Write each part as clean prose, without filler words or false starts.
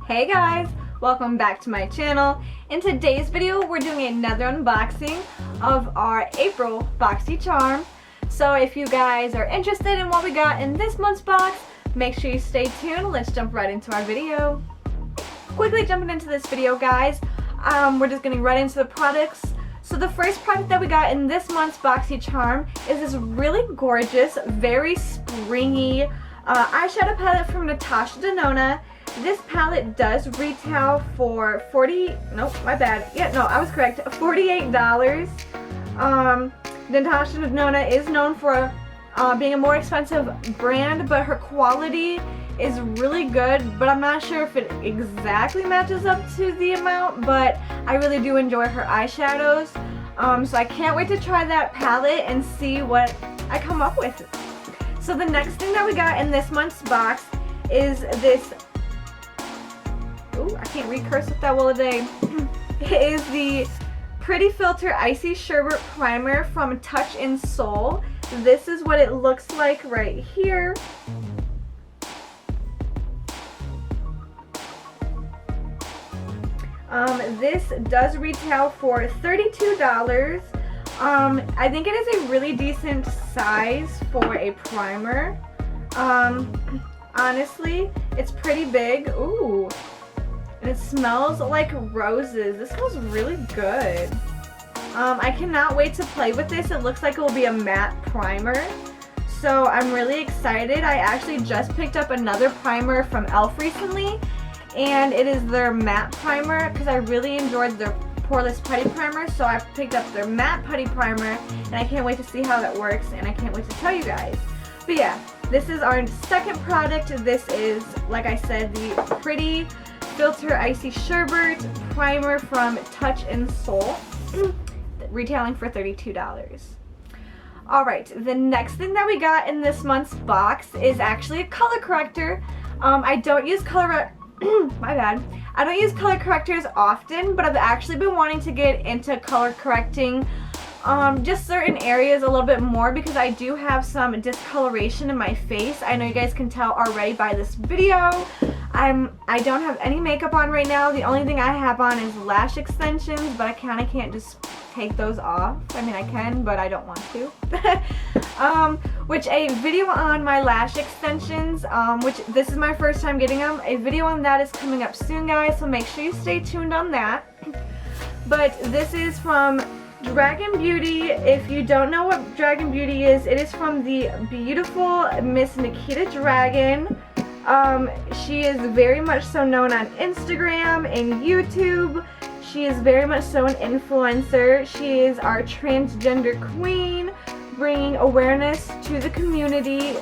Hey guys, welcome back to my channel. In today's video, we're doing another unboxing of our April Boxy Charm. So if you guys are interested in what we got in this month's box, make sure you stay tuned. Let's jump right into our video. Quickly jumping into this video, guys, we're just getting right into the products. So the first product that we got in this month's Boxy Charm is this really gorgeous, very springy eyeshadow palette from Natasha Denona. This palette does retail for $48. Natasha Denona is known for being a more expensive brand, but her quality is really good, but I'm not sure if it exactly matches up to the amount, but I really do enjoy her eyeshadows. So I can't wait to try that palette and see what I come up with. So the next thing that we got in this month's box is this, I can't read cursive that well today. It is the Pretty Filter Icy Sherbet Primer from Touch in Soul. This is what it looks like right here. This does retail for $32. I think it is a really decent size for a primer. Honestly, it's pretty big. Ooh, and it smells like roses. This smells really good. I cannot wait to play with this. It looks like it will be a matte primer, so I'm really excited. I actually just picked up another primer from e.l.f. recently, and it is their matte primer because I really enjoyed their Poreless Putty Primer, so I picked up their matte putty primer, and I can't wait to see how that works, and I can't wait to tell you guys. But yeah, this is our second product. This is, like I said, the Pretty Filter Icy Sherbet Primer from Touch in Soul, retailing for $32. Alright, the next thing that we got in this month's box is actually a color corrector. I don't use color my bad. I don't use color correctors often, but I've actually been wanting to get into color correcting just certain areas a little bit more because I do have some discoloration in my face. I know you guys can tell already by this video. I don't have any makeup on right now. The only thing I have on is lash extensions, but I kind of can't just take those off. I mean, I can, but I don't want to. Which a video on my lash extensions, which this is my first time getting them, a video on that is coming up soon, guys, so make sure you stay tuned on that. But this is from Dragon Beauty. If you don't know what Dragon Beauty is, it is from the beautiful Miss Nikita Dragon. She is very much so known on Instagram and YouTube. She is very much so an influencer. She is our transgender queen, bringing awareness to the community.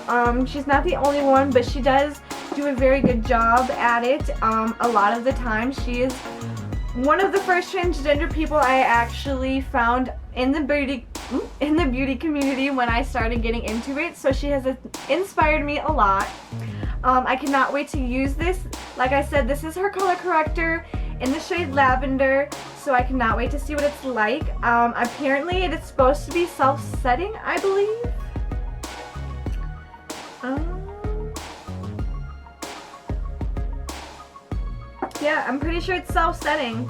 She's not the only one, but she does do a very good job at it. A lot of the time, she is one of the first transgender people I actually found in the beauty community when I started getting into it. So she has inspired me a lot. I cannot wait to use this. Like I said, this is her color corrector in the shade Lavender, so I cannot wait to see what it's like. Apparently it is supposed to be self-setting, I believe. Yeah, I'm pretty sure it's self-setting.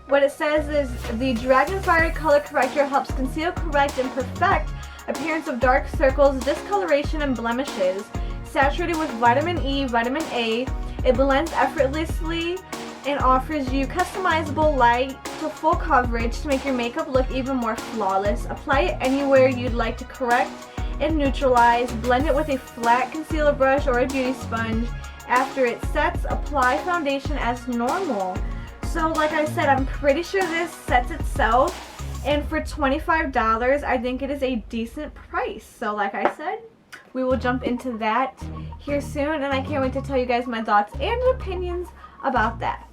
What it says is, the Dragonfire Color Corrector helps conceal, correct, and perfect appearance of dark circles, discoloration, and blemishes. Saturated with vitamin E, vitamin A, it blends effortlessly and offers you customizable light to full coverage to make your makeup look even more flawless. Apply it anywhere you'd like to correct and neutralize. Blend it with a flat concealer brush or a beauty sponge. After it sets, apply foundation as normal. So like I said, I'm pretty sure this sets itself, and for $25, I think it is a decent price. So like I said, we will jump into that here soon, and I can't wait to tell you guys my thoughts and opinions about that.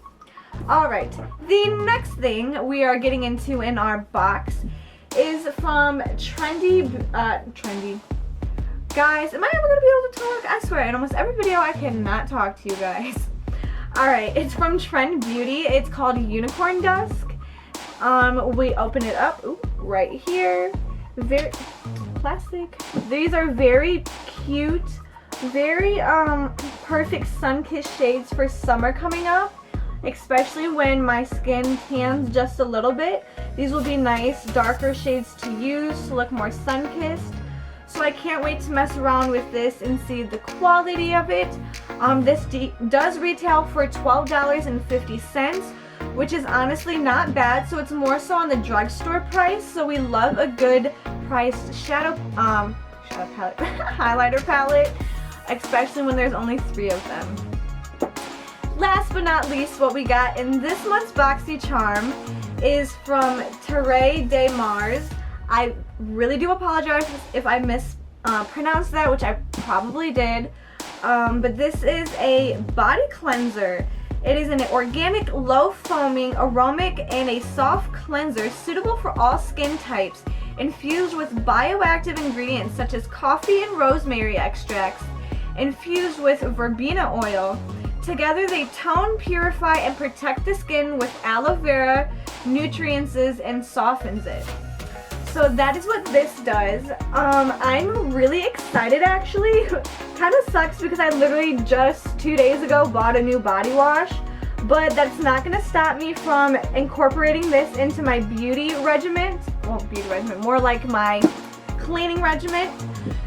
Alright, the next thing we are getting into in our box is from Trendy. Guys, am I ever going to be able to talk? I swear, in almost every video I cannot talk to you guys. Alright, it's from Trend Beauty. It's called Unicorn Dusk. We open it up, right here. Very plastic. These are very cute Very perfect sun-kissed shades for summer coming up, especially when my skin tans just a little bit. These will be nice darker shades to use to look more sun-kissed. So I can't wait to mess around with this and see the quality of it. This does retail for $12.50, which is honestly not bad. So it's more so on the drugstore price. So we love a good priced shadow palette, highlighter palette, especially when there's only 3 of them. Last but not least, what we got in this month's Boxy Charm is from Terre de Mars. I really do apologize if I mispronounced that, which I probably did. But this is a body cleanser. It is an organic, low foaming, aromatic, and a soft cleanser suitable for all skin types, infused with bioactive ingredients such as coffee and rosemary extracts, infused with verbena oil. Together they tone, purify, and protect the skin with aloe vera, nutrients, and softens it. So that is what this does. I'm really excited actually. Kind of sucks because I literally just 2 days ago bought a new body wash, but that's not going to stop me from incorporating this into my beauty regimen. Well, beauty regimen, more like my cleaning regimen.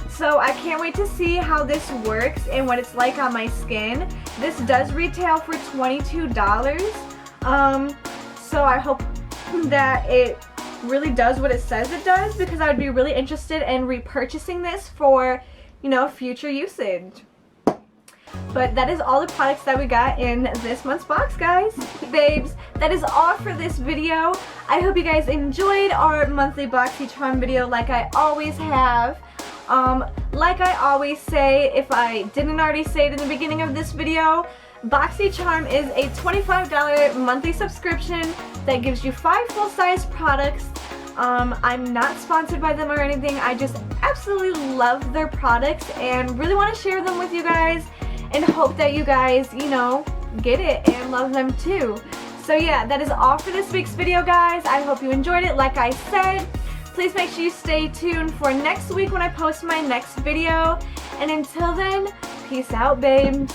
So I can't wait to see how this works and what it's like on my skin. This does retail for $22. So I hope that it really does what it says it does, because I would be really interested in repurchasing this for, you know, future usage. But that is all the products that we got in this month's box, guys. Babes, that is all for this video. I hope you guys enjoyed our monthly Boxy Charm video like I always have. Like I always say, if I didn't already say it in the beginning of this video, Boxy Charm is a $25 monthly subscription that gives you 5 full-size products. I'm not sponsored by them or anything. I just absolutely love their products and really want to share them with you guys and hope that you guys, you know, get it and love them too. So yeah, that is all for this week's video, guys. I hope you enjoyed it. Like I said, please make sure you stay tuned for next week when I post my next video. And until then, peace out, babes.